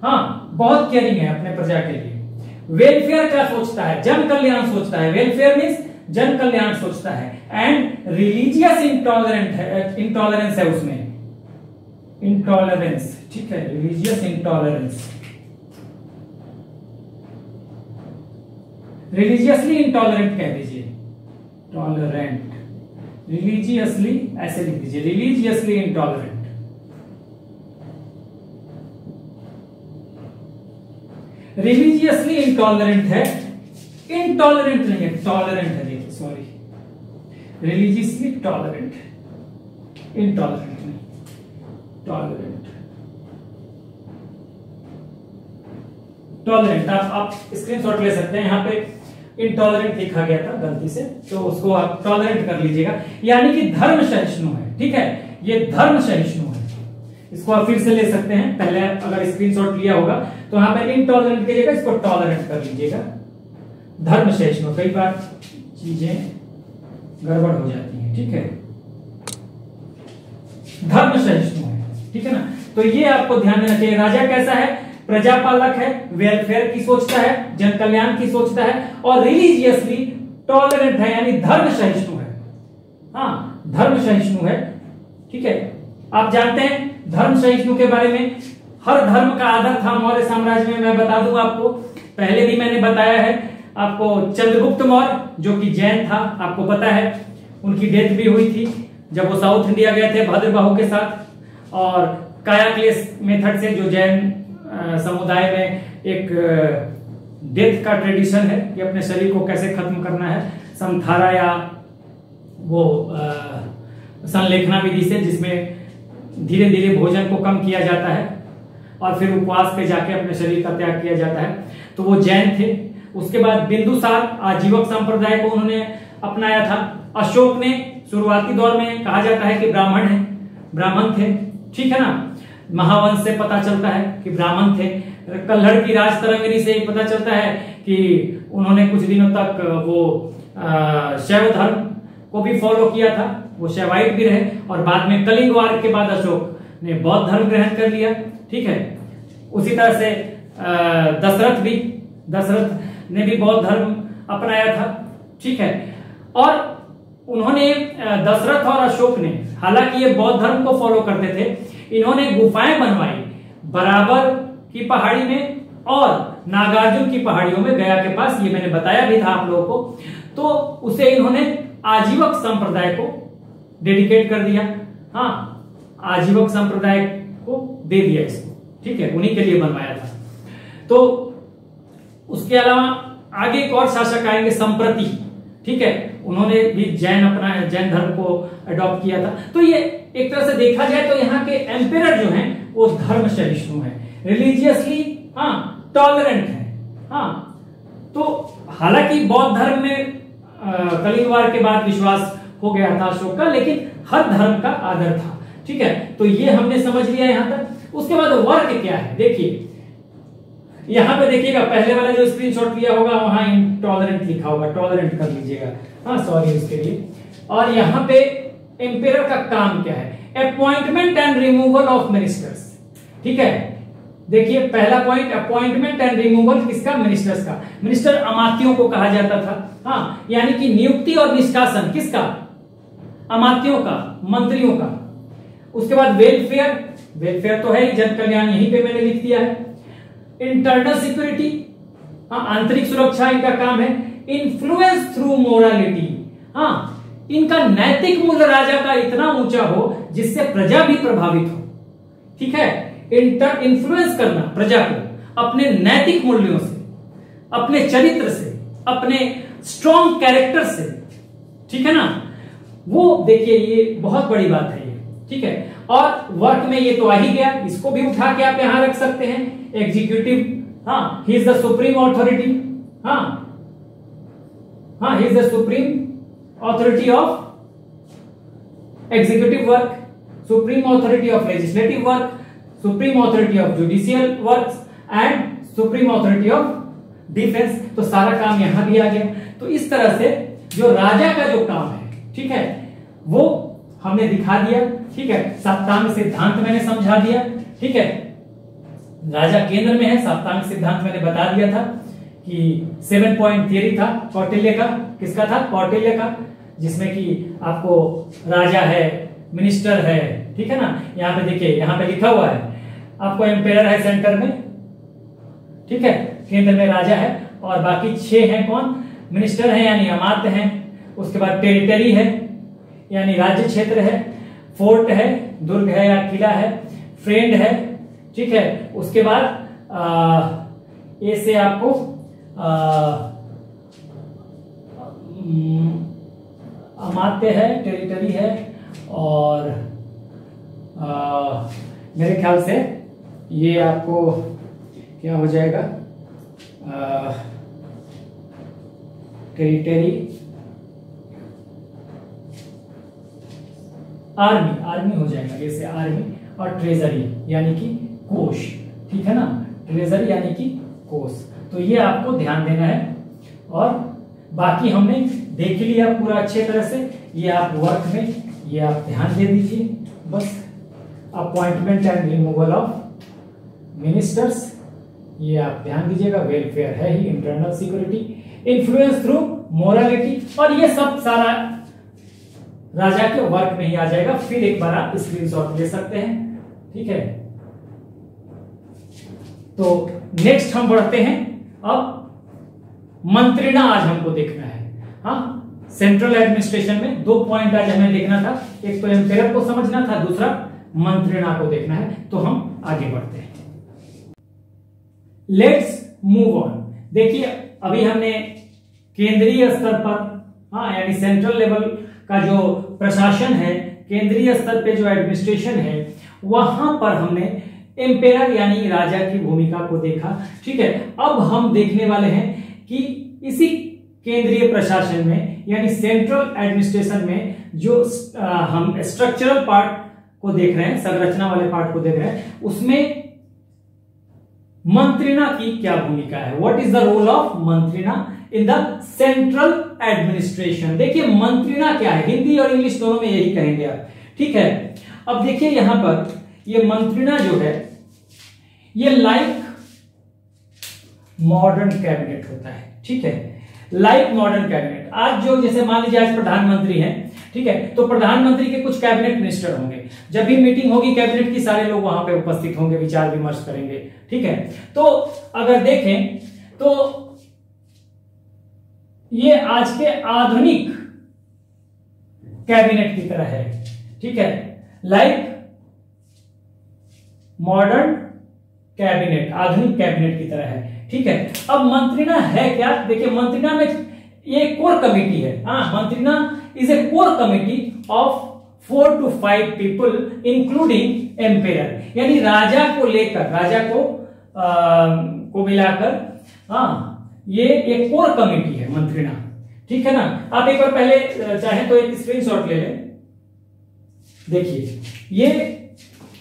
हाँ, बहुत केयरिंग है अपने प्रजा के लिए। वेलफेयर क्या सोचता है, जन कल्याण सोचता है। वेलफेयर मीन्स जन कल्याण सोचता है। एंड रिलीजियस इंटॉलरेंस है उसमें, इंटॉलरेंस, ठीक है, रिलीजियस इंटॉलरेंस, रिलीजियसली इंटॉलरेंट कह दीजिए, टॉलरेंट, रिलीजियसली ऐसे लिख दीजिए, रिलीजियसली इंटॉलरेंट। रिलीजियसली इंटॉलरेंट है, इंटॉलरेंट नहीं है, टॉलरेंट है, देखिए सॉरी, रिलीजियसली टॉलरेंट, इंटॉलरेंट नहीं, टॉलरेंट, टॉलरेंट। आप स्क्रीनशॉट ले सकते हैं, यहां पे इंटॉलरेंट लिखा गया था गलती से, तो उसको आप टॉलरेंट कर लीजिएगा। यानी कि धर्म सहिष्णु है, ठीक है, ये धर्म सहिष्णु है। इसको आप फिर से ले सकते हैं, पहले अगर स्क्रीनशॉट लिया होगा तो यहां पर इंटॉलरेंट करिएगा, इसको टॉलरेंट कर लीजिएगा। धर्म सहिष्णु, कई बार चीजें गड़बड़ हो जाती हैं, ठीक है, धर्म सहिष्णु है, ठीक है ना। तो ये आपको ध्यान देना चाहिए। राजा कैसा है, प्रजापालक है, वेलफेयर की सोचता है, जन कल्याण की सोचता है, और रिलीजियसली टॉलरेंट है, यानी धर्म सहिष्णु है। हाँ, धर्म सहिष्णु है, ठीक है। आप जानते हैं धर्म सहिष्णु के बारे में, हर धर्म का आदर था मौर्य साम्राज्य में। मैं बता दूं आपको, पहले भी मैंने बताया है आपको, चंद्रगुप्त मौर्य जो कि जैन था, आपको पता है उनकी डेथ भी हुई थी जब वो साउथ इंडिया गए थे भद्रबाहु के साथ। और कायाक्लेस मेथड से, जो जैन समुदाय में एक डेथ का ट्रेडिशन है कि अपने शरीर को कैसे खत्म करना है, समथारा या वो संलेखना विधि से, जिसमें धीरे धीरे भोजन को कम किया जाता है और फिर उपवास पे जाके अपने शरीर का त्याग किया जाता है। तो वो जैन थे। उसके बाद बिंदुसार आजीवक संप्रदाय को उन्होंने अपनाया था। अशोक ने शुरुआती दौर में कहा जाता है कि ब्राह्मण थे, ठीक है ना। महावंश से पता चलता है कि ब्राह्मण थे। कल्हड़ की राज तरंगिणी से पता चलता है कि उन्होंने कुछ दिनों तक वो शैव धर्म को भी फॉलो किया था, वो शैवाइट भी रहे। और बाद में कलिंग वार के बाद अशोक ने बौद्ध धर्म ग्रहण कर लिया, ठीक है। उसी तरह से दशरथ ने भी बौद्ध धर्म अपनाया था, ठीक है। और उन्होंने दशरथ और अशोक ने, हालांकि ये बौद्ध धर्म को फॉलो करते थे, इन्होंने गुफाएं बनवाई बराबर की पहाड़ी में और नागार्जुन की पहाड़ियों में, गया के पास। ये मैंने बताया भी था आप लोगों को। तो उसे इन्होंने आजीवक संप्रदाय को डेडिकेट कर दिया। हाँ, आजीवक संप्रदाय को दे दिया इसको, ठीक है, उन्हीं के लिए बनवाया था। तो उसके अलावा आगे एक और शासक आएंगे, संप्रति, ठीक है, उन्होंने भी जैन धर्म को अडॉप्ट किया था। तो ये एक तरह से देखा जाए तो यहाँ के एम्पेरर जो हैं वो धर्म सहिष्णु है, रिलीजियसली टॉलरेंट है। हाँ, तो हालांकि बौद्ध धर्म में कलिंग वार के बाद विश्वास हो गया था अशोक का, लेकिन हर धर्म का आदर था, ठीक है। तो ये हमने समझ लिया यहां तक। उसके बाद वर्ग क्या है, देखिए यहां पे देखिएगा, पहले वाला जो स्क्रीनशॉट लिया होगा वहां इंटॉलरेंट लिखा होगा, टॉलरेंट कर लीजिएगा, हाँ सॉरी उसके लिए। और यहां पे एम्पेरर का काम क्या है, appointment and removal of ministers, ठीक है। देखिए पहला पॉइंट, अपॉइंटमेंट एंड रिमूवल किसका? मिनिस्टर्स का। मिनिस्टर अमात्यों को कहा जाता था, हाँ, यानी कि नियुक्ति और निष्कासन किसका? अमात्यों का, मंत्रियों का। उसके बाद वेलफेयर, वेलफेयर तो है जन कल्याण, यहीं पे मैंने लिख दिया है। इंटरनल सिक्योरिटी, हाँ, आंतरिक सुरक्षा इनका काम है। इन्फ्लुएंस थ्रू मोरालिटी, हाँ, इनका नैतिक मूल्य राजा का इतना ऊंचा हो जिससे प्रजा भी प्रभावित हो, ठीक है। इन्फ्लुएंस करना प्रजा को अपने नैतिक मूल्यों से, अपने चरित्र से, अपने स्ट्रॉन्ग कैरेक्टर से, ठीक है ना। वो देखिए ये बहुत बड़ी बात है ये, ठीक है। और वर्क में ये तो आ ही गया, इसको भी उठा के आप यहां रख सकते हैं। एग्जीक्यूटिव, हाँ, he is the supreme authority, हाँ हाँ, he is the supreme authority of executive work, supreme authority of legislative work, supreme authority of judicial works and supreme authority of defence. तो सारा काम यहां भी आ गया। तो इस तरह से जो राजा का जो काम है, ठीक है, वो हमने दिखा दिया, ठीक है। सप्तांग सिद्धांत मैंने समझा दिया, ठीक है। राजा केंद्र में है, सप्तांग सिद्धांत मैंने बता दिया था कि 7 पॉइंट थियरी था कौटिल्य का। किसका था? कौटिल्य का, जिसमें कि आपको राजा है, मिनिस्टर है, ठीक है ना। यहां पे देखिए, यहां पे लिखा हुआ है आपको एम्पेयर है सेंटर में, ठीक है, केंद्र में राजा है, और बाकी 6 हैं कौन? मिनिस्टर है यानी अमात्य हैं। उसके बाद टेरिटरी है यानी राज्य क्षेत्र है, फोर्ट है, दुर्ग है या किला है, फ्रेंड है, ठीक है। उसके बाद ए से आपको अमात्य है, टेरिटरी है, और मेरे ख्याल से ये आपको क्या हो जाएगा? टेरिटरी, आर्मी हो जाएगा, जैसे आर्मी, और ट्रेजरी यानी कि कोष, ठीक है ना। ट्रेजरी यानी कि कोष। तो ये आपको ध्यान देना है, और बाकी हमने देख लिया पूरा अच्छे तरह से। ये आप वर्क में ये आप ध्यान दे दीजिए बस। Appointment and removal of ministers, ये आप ध्यान दीजिएगा। वेलफेयर है ही, internal security, influence through morality, और ये सब सारा राजा के वर्क में ही आ जाएगा। फिर एक बार आप स्क्रीनशॉट ले सकते हैं, ठीक है। तो नेक्स्ट हम बढ़ते हैं। अब मंत्रिणा आज हमको देखना है, हाँ। सेंट्रल एडमिनिस्ट्रेशन में 2 पॉइंट आज हमें देखना था। एक तो एम्पेयर को समझना था, दूसरा मंत्रिणा को देखना है। तो हम आगे बढ़ते हैं। Let's move on. देखिए अभी हमने केंद्रीय स्तर पर, हाँ, यानी सेंट्रल लेवल का जो प्रशासन है, केंद्रीय स्तर पे जो एडमिनिस्ट्रेशन है, वहां पर हमने एम्पेयर यानी राजा की भूमिका को देखा, ठीक है। अब हम देखने वाले हैं कि इसी केंद्रीय प्रशासन में यानी सेंट्रल एडमिनिस्ट्रेशन में जो हम स्ट्रक्चरल पार्ट को देख रहे हैं, संरचना वाले पार्ट को देख रहे हैं, उसमें मंत्रिणा की क्या भूमिका है। What is the role of मंत्रिणा इन द सेंट्रल एडमिनिस्ट्रेशन। देखिए मंत्रिणा क्या है, हिंदी और इंग्लिश दोनों में यही कहेंगे आप, ठीक है। अब देखिए यहां पर ये मंत्रिणा जो है ये लाइक मॉडर्न कैबिनेट होता है, ठीक है। Like modern cabinet. आज जो जैसे मान लीजिए आज प्रधानमंत्री हैं, ठीक है, तो प्रधानमंत्री के कुछ कैबिनेट मिनिस्टर होंगे। जब भी मीटिंग होगी कैबिनेट की, सारे लोग वहां पे उपस्थित होंगे, विचार विमर्श करेंगे, ठीक है। तो अगर देखें तो ये आज के आधुनिक कैबिनेट की तरह है, ठीक है। लाइक मॉडर्न कैबिनेट, आधुनिक कैबिनेट की तरह है, ठीक है। अब मंत्रिणा है क्या? देखिए मंत्रिणा में ये कोर कमिटी है, हाँ। मंत्रिणा is a core committee of 4 to 5 people including emperor, यानी राजा को लेकर, राजा को मिलाकर, हाँ, ये एक कोर कमिटी है मंत्रिणा, ठीक है ना। आप एक बार पहले चाहे तो एक स्क्रीनशॉट ले लें। देखिए ये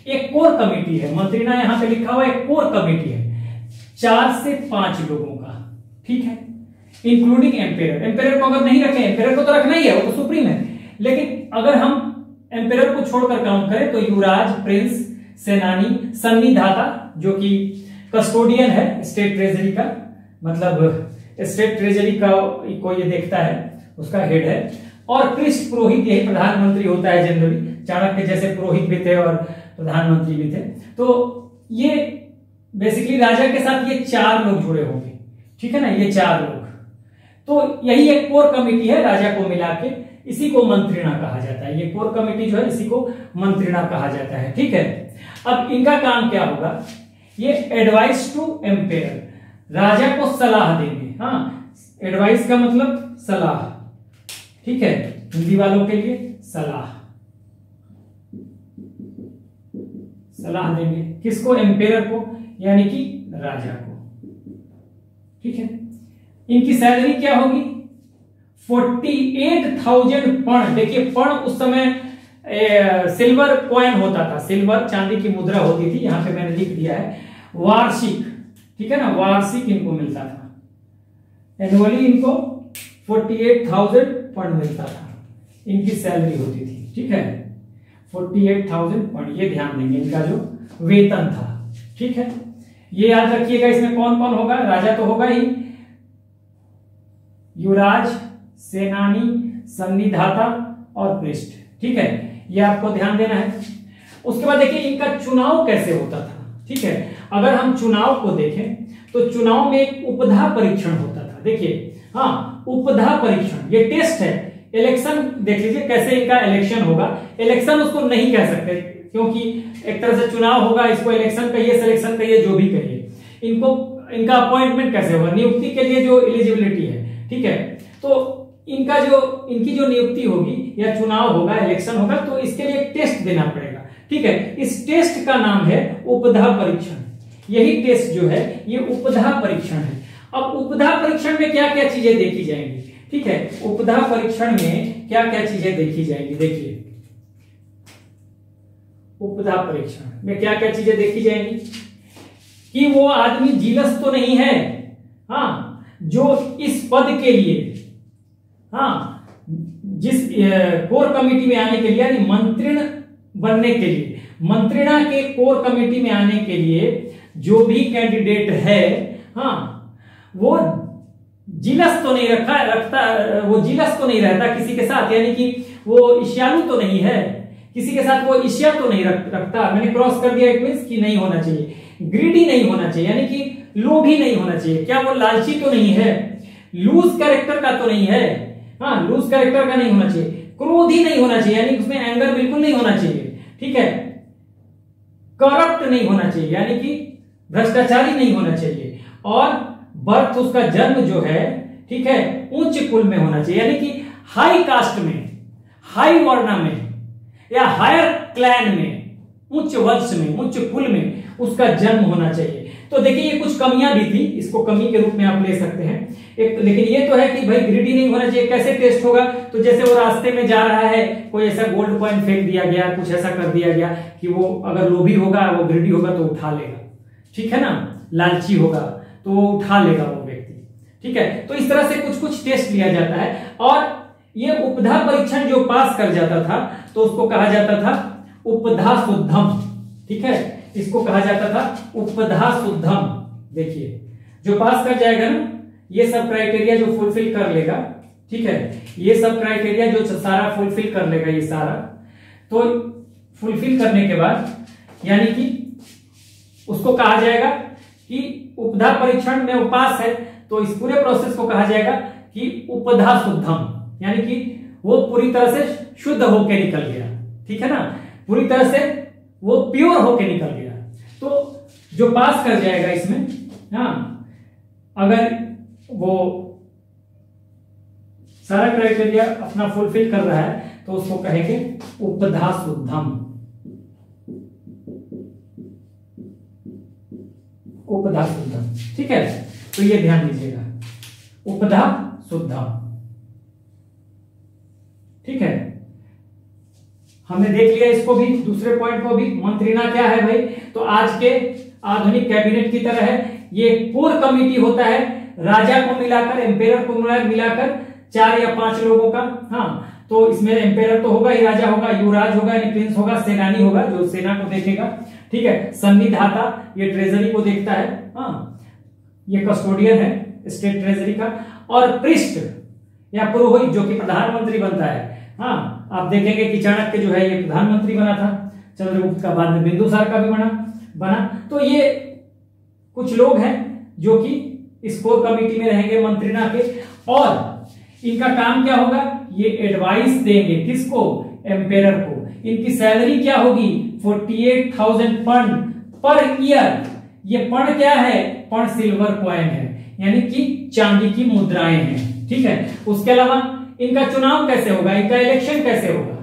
एक कोर कमिटी है, मंत्रिणा यहां पे लिखा हुआ एक कोर कमिटी है 4 से 5 लोगों का, ठीक है, इंक्लूडिंग एम्पेयर। एम्पेयर को अगर नहीं रखें, एम्पेयर को तो रखना ही है, वो तो सुप्रीम है, लेकिन अगर हम एम्पेयर को छोड़कर काउंट करें तो युवराज, प्रिंस, सेनानी, संविधाता, जो कि कस्टोडियन है स्टेट ट्रेजरी का, मतलब स्टेट ट्रेजरी का को ये देखता है, उसका हेड है। और पृष्ठ पुरोहित यही प्रधानमंत्री होता है जनरली, चाणक्य जैसे पुरोहित भी थे और प्रधानमंत्री भी थे। तो ये बेसिकली राजा के साथ ये 4 लोग जुड़े होंगे, ठीक है ना, ये 4 लोग। तो यही एक कोर कमेटी है राजा को मिला के, इसी को मंत्रिणा कहा जाता है। ये कोर कमेटी जो है इसी को मंत्रिणा कहा जाता है, ठीक है। अब इनका काम क्या होगा, ये एडवाइस टू एम्पेयर, राजा को सलाह देंगे। हाँ, एडवाइस का मतलब सलाह, ठीक है, हिंदी वालों के लिए सलाह, सलाह देंगे किसको, एम्पेयर को, यानी कि राजा को, ठीक है। इनकी सैलरी क्या होगी, 48,000 पण। देखिए पण उस समय सिल्वर कॉइन होता था, सिल्वर चांदी की मुद्रा होती थी, यहां पे मैंने लिख दिया है वार्षिक, ठीक है ना, वार्षिक इनको मिलता था। एनुअली इनको 48,000 पण मिलता था, इनकी सैलरी होती थी, ठीक है, 48,000 पण। ये ध्यान देंगे इनका जो वेतन था, ठीक है। ये याद रखिएगा, इसमें कौन कौन होगा, राजा तो होगा ही, युवराज, सेनानी, संविधाता और पृष्ठ, ठीक है, ये आपको ध्यान देना है। उसके बाद देखिए इनका चुनाव कैसे होता था, ठीक है। अगर हम चुनाव को देखें तो चुनाव में एक उपधा परीक्षण होता था। देखिए, हाँ, उपधा परीक्षण, ये टेस्ट है। इलेक्शन देख लीजिए कैसे इनका इलेक्शन होगा। इलेक्शन उसको नहीं कह सकते क्योंकि एक तरह से चुनाव होगा, इसको इलेक्शन कहिए, सिलेक्शन कहिए, जो भी कहिए। इनका अपॉइंटमेंट कैसे होगा, नियुक्ति के लिए जो एलिजिबिलिटी है, ठीक है। तो इनकी जो नियुक्ति होगी या चुनाव होगा, इलेक्शन होगा, तो इसके लिए एक टेस्ट देना पड़ेगा, ठीक है। इस टेस्ट का नाम है उपधा परीक्षण। यही टेस्ट जो है ये उपधा परीक्षण है। अब उपधा परीक्षण में क्या क्या चीजें देखी जाएंगी, ठीक है। उपधा परीक्षण में क्या क्या चीजें देखी जाएंगी, देखिए उपधा परीक्षण में क्या क्या चीजें देखी जाएंगी कि वो आदमी जीलस तो नहीं है, हाँ, जो इस पद के लिए, हाँ, जिस कोर कमेटी में आने के लिए, यानी मंत्रिण बनने के लिए, मंत्रिणा के कोर कमेटी में आने के लिए जो भी कैंडिडेट है, हाँ, वो जीलस तो नहीं वो जीलस तो नहीं रहता किसी के साथ, यानी कि वो ईर्ष्यालु तो नहीं है किसी के साथ, वो ईर्ष्या तो नहीं रखता। मैंने क्रॉस कर दिया, इट मींस कि नहीं होना चाहिए, ग्रीडी नहीं होना चाहिए, यानी कि लोभी नहीं होना चाहिए। क्या वो लालची तो नहीं है, लूज कैरेक्टर का तो नहीं है, हाँ, लूज कैरेक्टर का नहीं होना चाहिए, क्रोधी नहीं होना चाहिए, यानी उसमें एंगर बिल्कुल नहीं होना चाहिए, ठीक है, करप्ट नहीं होना चाहिए, यानी कि भ्रष्टाचारी नहीं होना चाहिए, और बर्थ उसका जन्म जो है, ठीक है, उच्च कुल में होना चाहिए, यानी कि हाई कास्ट में, हाई वर्ण में या हायर क्लैन में, उच्च वंश में, उच्च कुल में उसका जन्म होना चाहिए। तो देखिए ये कुछ कमियां भी थी, इसको कमी के रूप में आप ले सकते हैं एक। लेकिन ये तो है कि भाई ग्रीडी नहीं होना चाहिए। कैसे टेस्ट होगा, तो जैसे वो रास्ते में जा रहा है, कोई ऐसा गोल्ड कॉइन फेंक दिया गया, कुछ ऐसा कर दिया गया कि वो अगर लोभी होगा, वो ग्रीडी होगा तो उठा लेगा, ठीक है ना, लालची होगा तो वो उठा लेगा वो व्यक्ति, ठीक है। तो इस तरह से कुछ कुछ टेस्ट लिया जाता है, और ये उपधा परीक्षण जो पास कर जाता था तो उसको कहा जाता था उपधा शुद्धम, ठीक है, इसको कहा जाता था उपधा शुद्धम। देखिए जो पास कर जाएगा ना, ये सब क्राइटेरिया जो फुलफिल कर लेगा, ठीक है, ये सब क्राइटेरिया जो सारा फुलफिल कर लेगा, ये सारा तो फुलफिल करने के बाद यानी कि उसको कहा जाएगा कि उपधा परीक्षण में वो पास है, तो इस पूरे प्रोसेस को कहा जाएगा कि उपधा शुद्धम, यानी कि वो पूरी तरह से शुद्ध होके निकल गया, ठीक है ना, पूरी तरह से वो प्योर होके निकल गया। तो जो पास कर जाएगा इसमें, हाँ, अगर वो सारा क्राइटेरिया अपना फुलफिल कर रहा है तो उसको कहेंगे उपधा शुद्धम, उपधा शुद्धम, ठीक है। तो ये ध्यान दीजिएगा, उपधा शुद्धम, ठीक है। हमने देख लिया इसको भी, दूसरे पॉइंट को भी। मंत्रिणा क्या है भाई, तो आज के आधुनिक कैबिनेट की तरह है, ये कोर कमेटी होता है, राजा को मिलाकर, एम्पेयर को मिलाकर 4 या 5 लोगों का, हाँ। तो इसमें एम्पेयर तो होगा ही, राजा होगा, युवराज होगा यानी प्रिंस होगा, सेनानी होगा जो सेना को देखेगा, ठीक है। संविधाता ये ट्रेजरी को देखता है, हाँ, ये कस्टोडियन है स्टेट ट्रेजरी का। और पृष्ठ या पुरोहित जो कि प्रधानमंत्री बनता है, हाँ, आप देखेंगे कि चाणक्य जो है ये प्रधानमंत्री बना था, चंद्रगुप्त का बाद में बिंदुसार का भी बना। तो ये कुछ लोग हैं जो कि इस कोर कमेटी में रहेंगे मंत्रिणा के, और इनका काम क्या होगा, ये एडवाइस देंगे किसको, एम्पेरर को। इनकी सैलरी क्या होगी, 48,000 पौंड पर ईयर। ये पौंड क्या है, पौंड सिल्वर कॉइन है, यानी कि चांदी की मुद्राएं हैं, ठीक है। उसके अलावा इनका चुनाव कैसे होगा, इनका इलेक्शन कैसे होगा,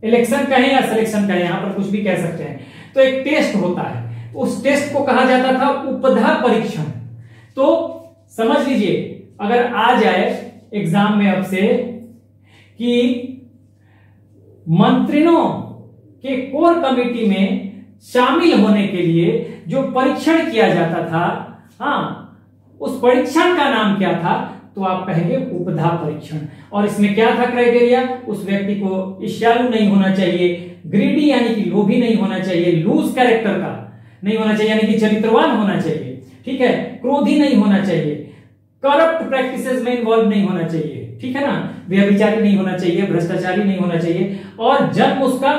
इलेक्शन कहें या सिलेक्शन कहें, यहां पर कुछ भी कह सकते हैं। तो एक टेस्ट होता है, उस टेस्ट को कहा जाता था उपधा परीक्षण। तो समझ लीजिए, अगर आ जाए एग्जाम में अब से कि मंत्रियों के कोर कमेटी में शामिल होने के लिए जो परीक्षण किया जाता था, हाँ, उस परीक्षण का नाम क्या था, तो आप कहेंगे उपधा परीक्षण। और इसमें क्या था क्राइटेरिया, उस व्यक्ति को ईर्ष्यालु नहीं होना चाहिए, ग्रीडी यानी कि लोभी नहीं होना चाहिए, लूज कैरेक्टर का नहीं होना चाहिए यानी कि चरित्रवान होना चाहिए, ठीक है, क्रोधी नहीं होना चाहिए, करप्ट प्रैक्टिसेस में इन्वॉल्व नहीं होना चाहिए, ठीक है ना, व्यभिचारी नहीं होना चाहिए, भ्रष्टाचारी नहीं होना चाहिए, और जन्म उसका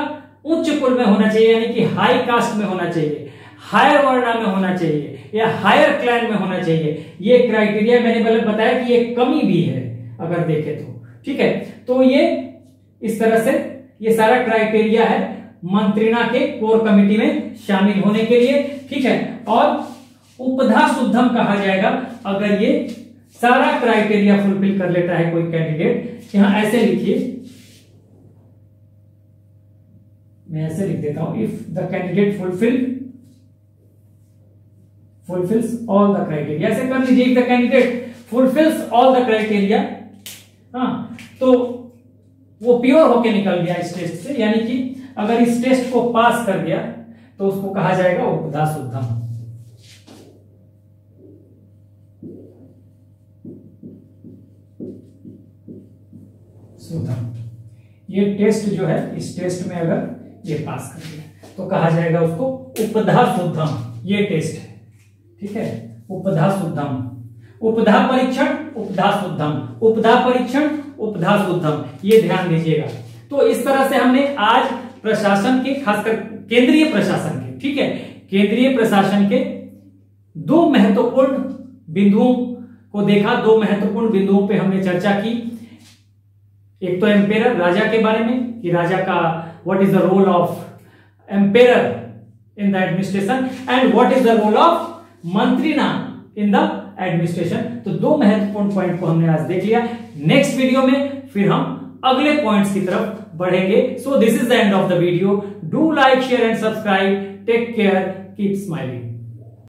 उच्च कुल में होना चाहिए यानी कि हाई कास्ट में होना चाहिए, हायर वर्णा में होना चाहिए या हायर क्लैन में होना चाहिए। ये क्राइटेरिया मैंने बताया कि ये कमी भी है अगर देखें तो, ठीक है। तो ये इस तरह से ये सारा क्राइटेरिया है मंत्रिणा के कोर कमेटी में शामिल होने के लिए, ठीक है। और उपधा शुद्धम कहा जाएगा अगर ये सारा क्राइटेरिया फुलफिल कर लेता है कोई कैंडिडेट। यहां ऐसे लिखिए, मैं ऐसे लिख देता हूं, if the candidate fulfills all the criteria, ऐसे कर लीजिए, if the candidate fulfills all the criteria, हाँ, तो वो प्योर होके निकल गया इस टेस्ट से, यानी कि अगर इस टेस्ट को पास कर गया तो उसको कहा जाएगा उपधा शुद्धम। ये टेस्ट जो है, इस टेस्ट में अगर ये पास कर गया तो कहा जाएगा उसको उपधा शुद्धम। ये टेस्ट है, ठीक है, उपधा शुद्धम, उपधा परीक्षण, उपधा शुद्धम, उपधा परीक्षण, उपधा शुद्धम, ये ध्यान दीजिएगा। तो इस तरह से हमने आज प्रशासन के, खासकर केंद्रीय प्रशासन के, ठीक है, केंद्रीय प्रशासन के दो महत्वपूर्ण बिंदुओं को देखा, दो महत्वपूर्ण बिंदुओं पे हमने चर्चा की। एक तो एम्पेरर, राजा के बारे में कि राजा का what is the role of emperor in the administration and what is the role of मंत्रिणा इन द एडमिनिस्ट्रेशन। तो दो महत्वपूर्ण पॉइंट को हमने आज देख लिया। नेक्स्ट वीडियो में फिर हम अगले पॉइंट्स की तरफ बढ़ेंगे। So this is the end of the video. Do like, share and subscribe. Take care, keep smiling.